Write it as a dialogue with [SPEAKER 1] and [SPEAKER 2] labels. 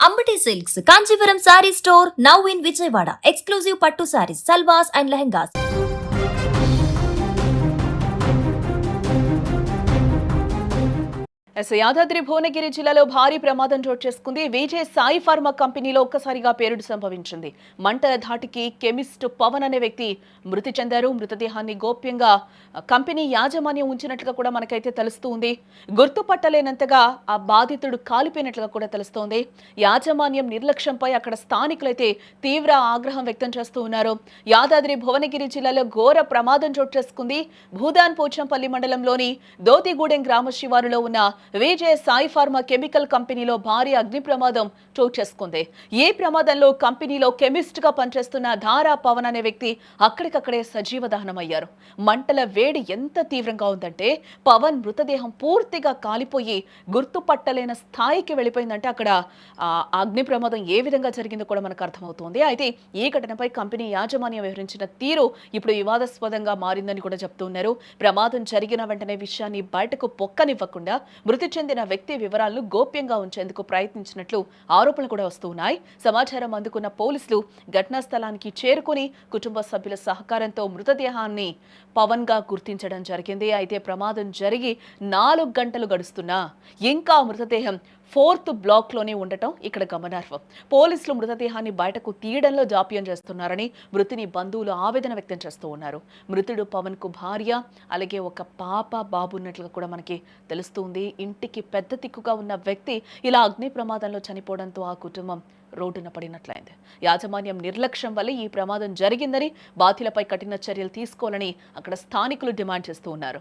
[SPEAKER 1] Ambati Silks, Kanchipuram Saree Store, now in Vijayawada. Exclusive Pattu Sarees, Salwas and Lehengas.
[SPEAKER 2] Yadadri Bhuvanagiri జిల్లాలో భారీ ప్రమాదం చోటు చేసుకుంది. విజయ్ సాయి ఫార్మా కంపెనీలో ఒక్కసారిగా పేలుడు సంభవించింది. మంటల ధాటికి కెమిస్ట్ పవన్ అనే వ్యక్తి మృతి చెందారు. మృతదేహాన్ని గోప్యంగా కంపెనీ యాజమాన్యం ఉంచినట్లుగా కూడా మనకైతే తెలుస్తుంది. గుర్తుపట్టలేనంతగా ఆ బాధితుడు కాలిపోయినట్లుగా కూడా తెలుస్తోంది. యాజమాన్యం నిర్లక్ష్యంపై అక్కడ స్థానికులైతే తీవ్ర ఆగ్రహం వ్యక్తం చేస్తూ ఉన్నారు. యాదాద్రి భువనగిరి జిల్లాలో ఘోర ప్రమాదం చోటు చేసుకుంది. భూదాన్ పోచంపల్లి మండలంలోని దోతిగూడెం గ్రామ శివారులో ఉన్న విజయ్ సాయి ఫార్మా కెమికల్ కంపెనీలో భారీ అగ్ని ప్రమాదం చోటు చేసుకుంది. ఈ ప్రమాదంలో కంపెనీలో కెమిస్ట్ గా పనిచేస్తున్న ధారా పవన్ అనే వ్యక్తి అక్కడికక్కడే సజీవ దహనమయ్యారు. మంటల వేడి ఎంత తీవ్రంగా ఉందంటే పవన్ మృతదేహం పూర్తిగా కాలిపోయి గుర్తుపట్టలేని స్థాయికి వెళ్ళిపోయిందంటే అక్కడ అగ్ని ప్రమాదం ఏ విధంగా జరిగిందో కూడా మనకు అర్థమవుతోంది. అయితే ఈ ఘటనపై కంపెనీ యాజమాన్యం వ్యవహరించిన తీరు ఇప్పుడు వివాదాస్పదంగా మారిందని కూడా చెప్తున్నారు. ప్రమాదం జరిగిన వెంటనే విషయాన్ని బయటకు పొక్కనివ్వకుండా మృతి చెందిన వ్యక్తి వివరాలను గోప్యంగా ఉంచేందుకు ప్రయత్నించినట్లు ఆరోపణలు కూడా వస్తున్నాయి. సమాచారం అందుకున్న పోలీసులు ఘటనా స్థలానికి చేరుకుని కుటుంబ సభ్యుల సహకారంతో మృతదేహాన్ని పవన్ గా గుర్తించడం జరిగింది. అయితే ప్రమాదం జరిగి 4 గంటలు గడుస్తున్నా ఇంకా మృతదేహం 4th బ్లాక్ లోనే ఉండటం ఇక్కడ గమనార్హం. పోలీసులు మృతదేహాన్ని బయటకు తీయడంలో జాప్యం చేస్తున్నారని మృతుని బంధువులు ఆవేదన వ్యక్తం చేస్తూ ఉన్నారు. మృతుడు పవన్ కు భార్య అలాగే ఒక పాప బాబు ఉన్నట్లుగా కూడా మనకి తెలుస్తుంది. ఇంటికి పెద్ద దిక్కుగా ఉన్న వ్యక్తి ఇలా అగ్ని ప్రమాదంలో చనిపోవడంతో ఆ కుటుంబం రోడ్డున పడినట్లయింది. యాజమాన్యం నిర్లక్ష్యం వల్ల ఈ ప్రమాదం జరిగిందని బాధ్యులపై కఠిన చర్యలు తీసుకోవాలని అక్కడ స్థానికులు డిమాండ్ చేస్తూ ఉన్నారు.